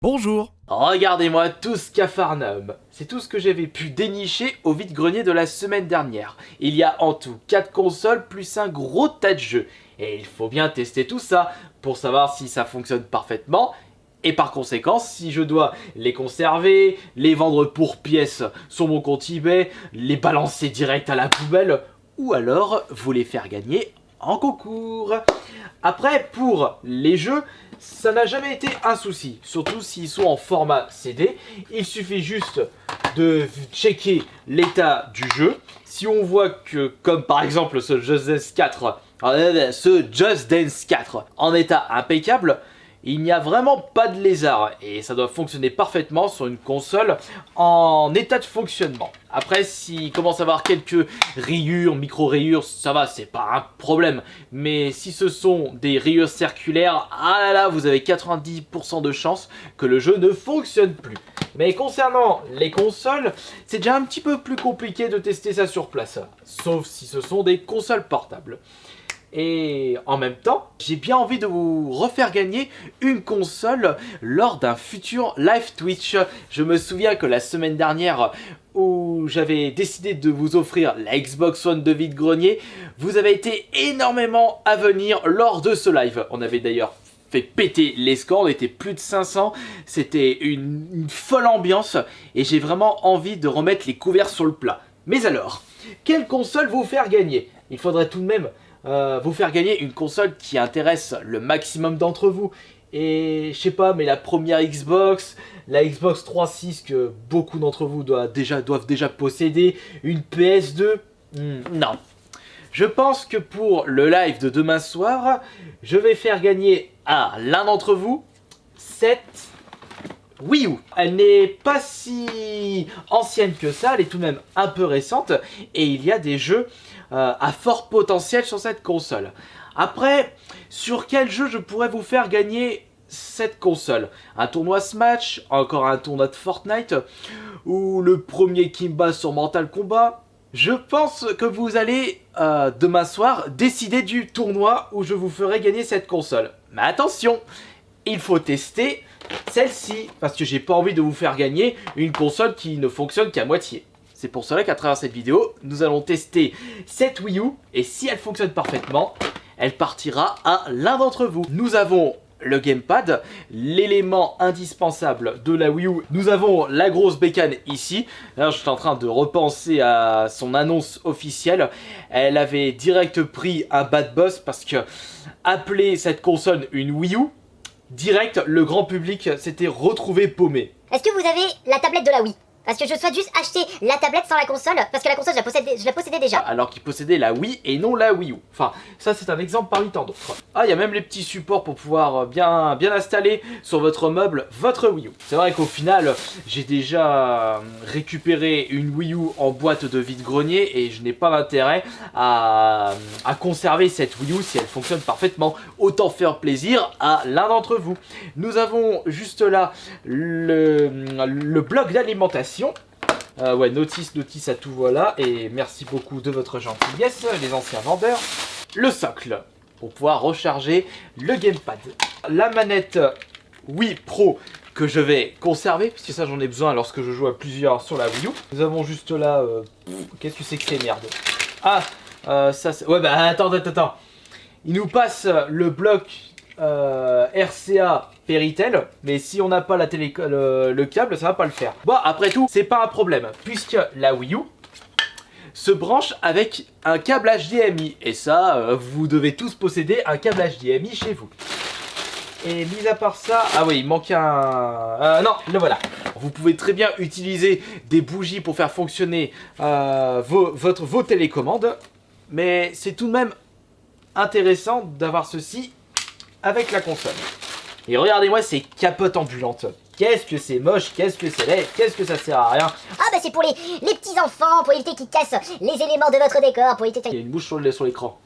Bonjour. Regardez-moi tout ce Capharnaüm. C'est tout ce que j'avais pu dénicher au vide-grenier de la semaine dernière. Il y a en tout 4 consoles plus un gros tas de jeux. Et il faut bien tester tout ça pour savoir si ça fonctionne parfaitement. Et par conséquent, si je dois les conserver, les vendre pour pièces sur mon compte eBay, les balancer direct à la poubelle, ou alors vous les faire gagner en concours. Après, pour les jeux, ça n'a jamais été un souci, surtout s'ils sont en format CD. Il suffit juste de checker l'état du jeu. Si on voit que, comme par exemple ce Just Dance 4 en état impeccable, il n'y a vraiment pas de lézard et ça doit fonctionner parfaitement sur une console en état de fonctionnement. Après, s'il commence à avoir quelques rayures, micro-rayures, ça va, c'est pas un problème. Mais si ce sont des rayures circulaires, ah là là, vous avez 90% de chances que le jeu ne fonctionne plus. Mais concernant les consoles, c'est déjà un petit peu plus compliqué de tester ça sur place. Sauf si ce sont des consoles portables. Et en même temps, j'ai bien envie de vous refaire gagner une console lors d'un futur live Twitch. Je me souviens que la semaine dernière, où j'avais décidé de vous offrir la Xbox One de vide-grenier, vous avez été énormément à venir lors de ce live. On avait d'ailleurs fait péter les scores, on était plus de 500, c'était une folle ambiance et j'ai vraiment envie de remettre les couverts sur le plat. Mais alors, quelle console vous faire gagner? Il faudrait tout de même vous faire gagner une console qui intéresse le maximum d'entre vous. Et je sais pas, mais la première Xbox, la Xbox 360 que beaucoup d'entre vous doivent déjà posséder, une PS2, non. Je pense que pour le live de demain soir, je vais faire gagner à l'un d'entre vous cette Wii U. Elle n'est pas si ancienne que ça, elle est tout de même un peu récente et il y a des jeux à fort potentiel sur cette console. Après, sur quel jeu je pourrais vous faire gagner cette console? Un tournoi Smash, encore un tournoi de Fortnite, ou le premier Kimba sur Mortal Kombat? Je pense que vous allez demain soir décider du tournoi où je vous ferai gagner cette console. Mais attention, il faut tester celle-ci, parce que j'ai pas envie de vous faire gagner une console qui ne fonctionne qu'à moitié. C'est pour cela qu'à travers cette vidéo, nous allons tester cette Wii U, et si elle fonctionne parfaitement, elle partira à l'un d'entre vous. Nous avons le gamepad, l'élément indispensable de la Wii U. Nous avons la grosse bécane ici. Là, je suis en train de repenser à son annonce officielle. Elle avait direct pris un bad boss parce que appeler cette console une Wii U, direct, le grand public s'était retrouvé paumé. Est-ce que vous avez la tablette de la Wii? Parce que je souhaite juste acheter la tablette sans la console, parce que la console je la possédais déjà. Alors qu'il possédait la Wii et non la Wii U. Enfin, ça c'est un exemple parmi tant d'autres. Ah, il y a même les petits supports pour pouvoir bien installer sur votre meuble votre Wii U. C'est vrai qu'au final, j'ai déjà récupéré une Wii U en boîte de vide-grenier et je n'ai pas d'intérêt à conserver cette Wii U si elle fonctionne parfaitement. Autant faire plaisir à l'un d'entre vous. Nous avons juste là le bloc d'alimentation. Ouais, notice à tout voilà, et merci beaucoup de votre gentillesse, les anciens vendeurs. Le socle, pour pouvoir recharger le gamepad. La manette Wii Pro que je vais conserver, puisque ça j'en ai besoin lorsque je joue à plusieurs sur la Wii U. Nous avons juste là, qu'est-ce que c'est que ces merdes? Ah, ça c'est... Ouais bah attends. Il nous passe le bloc RCA Péritel, mais si on n'a pas le câble, ça va pas le faire. Bon, après tout, c'est pas un problème, puisque la Wii U se branche avec un câble HDMI, et ça, vous devez tous posséder un câble HDMI chez vous. Et mis à part ça, ah oui, il manque un... non, le voilà. Vous pouvez très bien utiliser des bougies pour faire fonctionner vos télécommandes, mais c'est tout de même intéressant d'avoir ceci avec la console. Et regardez-moi ces capotes ambulantes. Qu'est-ce que c'est moche, qu'est-ce que c'est laid, qu'est-ce que ça sert à rien. Ah bah c'est pour les petits enfants, pour éviter qu'ils cassent les éléments de votre décor, pour éviter... Il y a une bouche sur l'écran.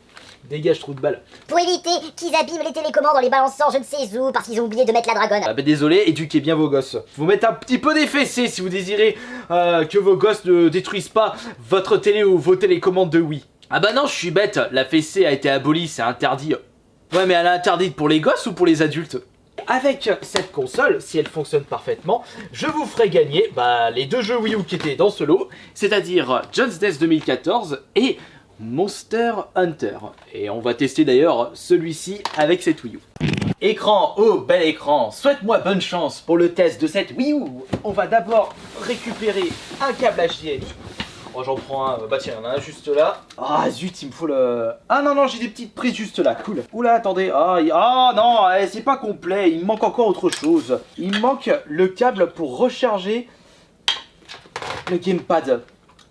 Dégage, trou de balle. Pour éviter qu'ils abîment les télécommandes en les balançant je ne sais où, parce qu'ils ont oublié de mettre la dragonne. Ah bah désolé, éduquez bien vos gosses. Vous mettez un petit peu des fessées si vous désirez que vos gosses ne détruisent pas votre télé ou vos télécommandes de Wii. Ah bah non, je suis bête, la fessée a été abolie, c'est interdit. Ouais, mais elle est interdite pour les gosses ou pour les adultes? Avec cette console, si elle fonctionne parfaitement, je vous ferai gagner les deux jeux Wii U qui étaient dans ce lot, c'est-à-dire Just Dance 2014 et Monster Hunter. Et on va tester d'ailleurs celui-ci avec cette Wii U. Écran, oh bel écran, souhaite-moi bonne chance pour le test de cette Wii U. On va d'abord récupérer un câble HDMI. Oh, j'en prends un, bah tiens, il y en a un juste là. Ah zut, il me faut le... Ah non, j'ai des petites prises juste là, cool. Oula, attendez, non, c'est pas complet, il me manque encore autre chose. Il me manque le câble pour recharger le gamepad.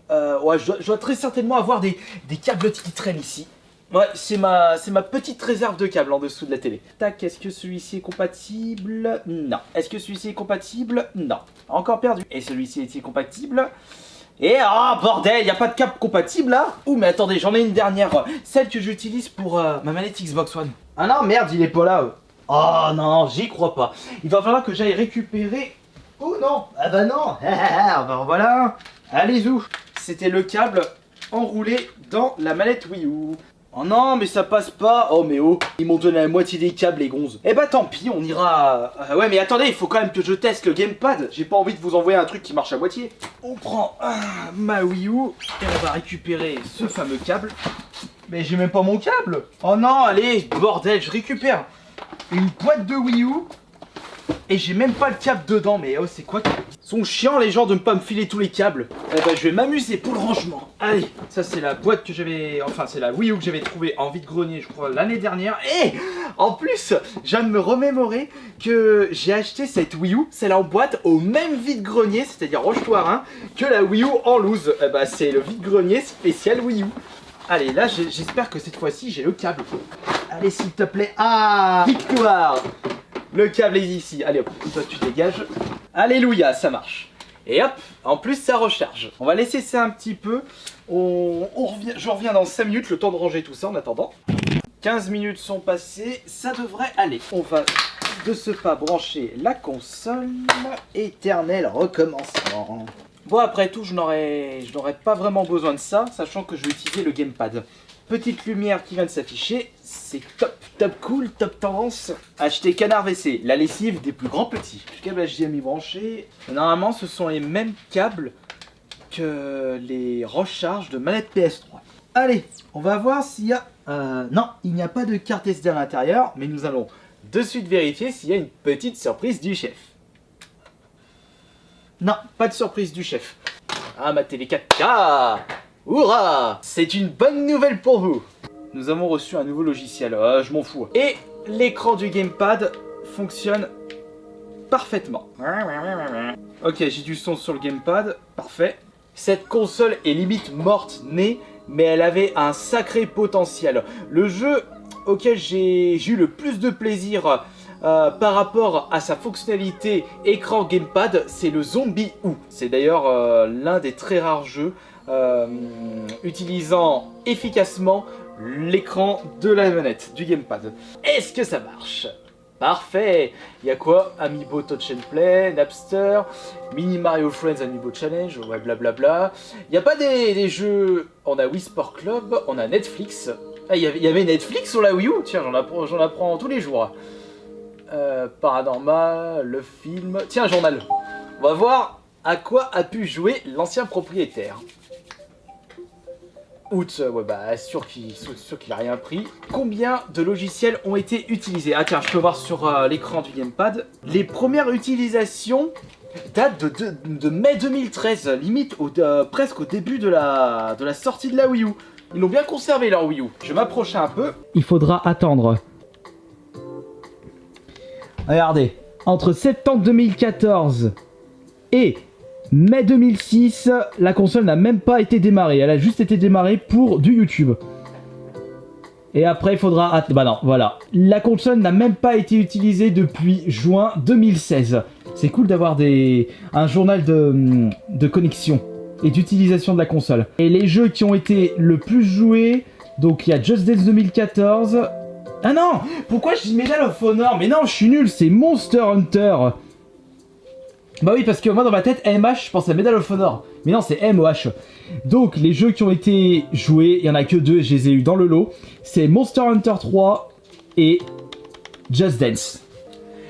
Ouais, je dois très certainement avoir des câbles qui traînent ici. Ouais, c'est ma petite réserve de câbles en dessous de la télé. Tac, est-ce que celui-ci est compatible? Non. Est-ce que celui-ci est compatible? Non. Encore perdu. Et celui-ci est-il compatible? Et bordel, y a pas de câble compatible là? Ouh mais attendez, j'en ai une dernière, celle que j'utilise pour ma manette Xbox One. Ah non merde, il est pas là. Oh non, j'y crois pas. Il va falloir que j'aille récupérer. Oh non, ah bah non. Ben voilà. Allez où? C'était le câble enroulé dans la manette Wii U. Oh non, mais ça passe pas. Oh mais oh, ils m'ont donné la moitié des câbles les gonzes. Eh bah tant pis, on ira... ouais mais attendez, il faut quand même que je teste le gamepad. J'ai pas envie de vous envoyer un truc qui marche à moitié. On prend ma Wii U et on va récupérer ce fameux câble. Mais j'ai même pas mon câble. Oh non, allez, bordel, je récupère une boîte de Wii U. Et j'ai même pas le câble dedans, mais oh c'est quoi? Ils sont chiants les gens de ne pas me filer tous les câbles. Eh ben je vais m'amuser pour le rangement. Allez, ça c'est la boîte que j'avais, enfin c'est la Wii U que j'avais trouvée en vide-grenier je crois l'année dernière. Et en plus, je viens de me remémorer que j'ai acheté cette Wii U, celle en boîte, au même vide-grenier, c'est-à-dire Rochetoirin, que la Wii U en loose. Eh ben c'est le vide-grenier spécial Wii U. Allez, là j'espère que cette fois-ci j'ai le câble. Allez s'il te plaît. Ah, victoire! Le câble est ici. Allez hop, toi tu dégages. Alléluia, ça marche. Et hop, en plus ça recharge. On va laisser ça un petit peu. Je reviens dans 5 minutes, le temps de ranger tout ça en attendant. 15 minutes sont passées, ça devrait aller. On va de ce pas brancher la console. Éternel recommencement. Bon après tout, je n'aurais pas vraiment besoin de ça, sachant que je vais utiliser le gamepad. Petite lumière qui vient de s'afficher, c'est top cool, top tendance. Acheter Canard WC, la lessive des plus grands petits. Câble HDMI branché. Normalement, ce sont les mêmes câbles que les recharges de manette PS3. Allez, on va voir s'il y a... non, il n'y a pas de carte SD à l'intérieur, mais nous allons de suite vérifier s'il y a une petite surprise du chef. Non, pas de surprise du chef. Ah, ma télé 4K! Hurrah! C'est une bonne nouvelle pour vous. Nous avons reçu un nouveau logiciel, je m'en fous. Et l'écran du gamepad fonctionne parfaitement. Ok, j'ai du son sur le gamepad, parfait. Cette console est limite morte née, mais elle avait un sacré potentiel. Le jeu auquel j'ai eu le plus de plaisir par rapport à sa fonctionnalité écran gamepad, c'est le Zombie U. C'est d'ailleurs l'un des très rares jeux utilisant efficacement l'écran de la manette du gamepad. Est-ce que ça marche? Parfait. Il y a quoi? Amiibo Touch and Play, Napster, Mini Mario Friends Amiibo Challenge, ouais blablabla. Il n'y a pas des jeux... On a Wii Sport Club, on a Netflix. Ah, il y avait Netflix sur la Wii U? Tiens, j'en apprends tous les jours. Paranormal, le film... Tiens, journal. On va voir à quoi a pu jouer l'ancien propriétaire. Août, ouais bah sûr qu'il a rien pris. Combien de logiciels ont été utilisés? Ah tiens, je peux voir sur l'écran du gamepad. Les premières utilisations datent de mai 2013, limite presque au début de la sortie de la Wii U. Ils l'ont bien conservé leur Wii U. Je vais m'approcher un peu. Il faudra attendre. Regardez, entre septembre 2014 et mai 2006, la console n'a même pas été démarrée. Elle a juste été démarrée pour du YouTube. Et après, il faudra... Bah non, voilà. La console n'a même pas été utilisée depuis juin 2016. C'est cool d'avoir un journal de connexion et d'utilisation de la console. Et les jeux qui ont été le plus joués... Donc, il y a Just Dance 2014... Ah non! Pourquoi je dis Medal of Honor? Mais non, je suis nul, c'est Monster Hunter. Bah oui, parce que moi dans ma tête, MH, je pense à Medal of Honor. Mais non, c'est MOH. Donc les jeux qui ont été joués, il n'y en a que 2 et je les ai eu dans le lot. C'est Monster Hunter 3 et Just Dance.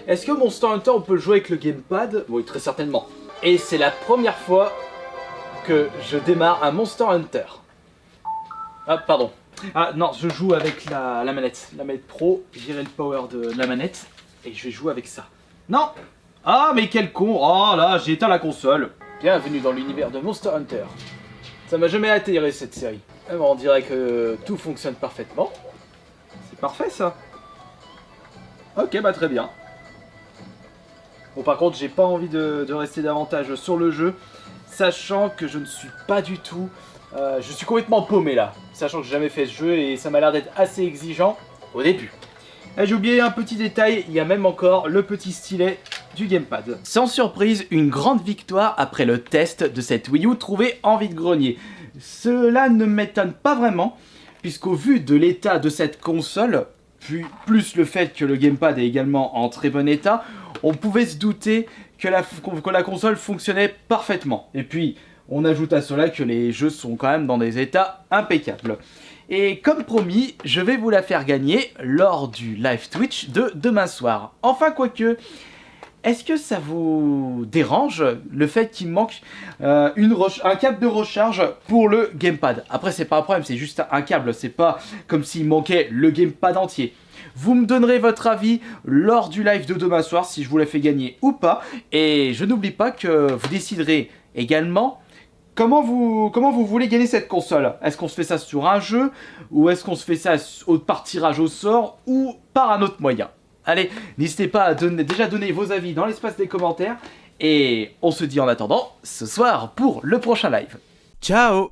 Est-ce que Monster Hunter on peut le jouer avec le gamepad? Oui, très certainement. Et c'est la première fois que je démarre un Monster Hunter. Ah, pardon. Ah non, je joue avec la manette. La manette pro, virer le power de la manette et je vais jouer avec ça. Non! Ah, mais quel con! Oh là, j'ai éteint la console. Bienvenue dans l'univers de Monster Hunter. Ça m'a jamais atterré cette série. On dirait que tout fonctionne parfaitement. C'est parfait ça. Ok, bah très bien. Bon, par contre, j'ai pas envie de rester davantage sur le jeu, sachant que je ne suis pas du tout... je suis complètement paumé là, sachant que j'ai jamais fait ce jeu et ça m'a l'air d'être assez exigeant au début. J'ai oublié un petit détail, il y a même encore le petit stylet du gamepad. Sans surprise, une grande victoire après le test de cette Wii U trouvée en vide-grenier. Cela ne m'étonne pas vraiment, puisqu'au vu de l'état de cette console, puis plus le fait que le gamepad est également en très bon état, on pouvait se douter que la console fonctionnait parfaitement. Et puis, on ajoute à cela que les jeux sont quand même dans des états impeccables. Et comme promis, je vais vous la faire gagner lors du live Twitch de demain soir. Enfin, quoique, est-ce que ça vous dérange le fait qu'il manque un câble de recharge pour le gamepad? Après, c'est pas un problème, c'est juste un câble, c'est pas comme s'il manquait le gamepad entier. Vous me donnerez votre avis lors du live de demain soir si je vous la fais gagner ou pas. Et je n'oublie pas que vous déciderez également comment vous voulez gagner cette console. Est-ce qu'on se fait ça sur un jeu ou est-ce qu'on se fait ça par tirage au sort ou par un autre moyen? Allez, n'hésitez pas à déjà donner vos avis dans l'espace des commentaires. Et on se dit en attendant ce soir pour le prochain live. Ciao!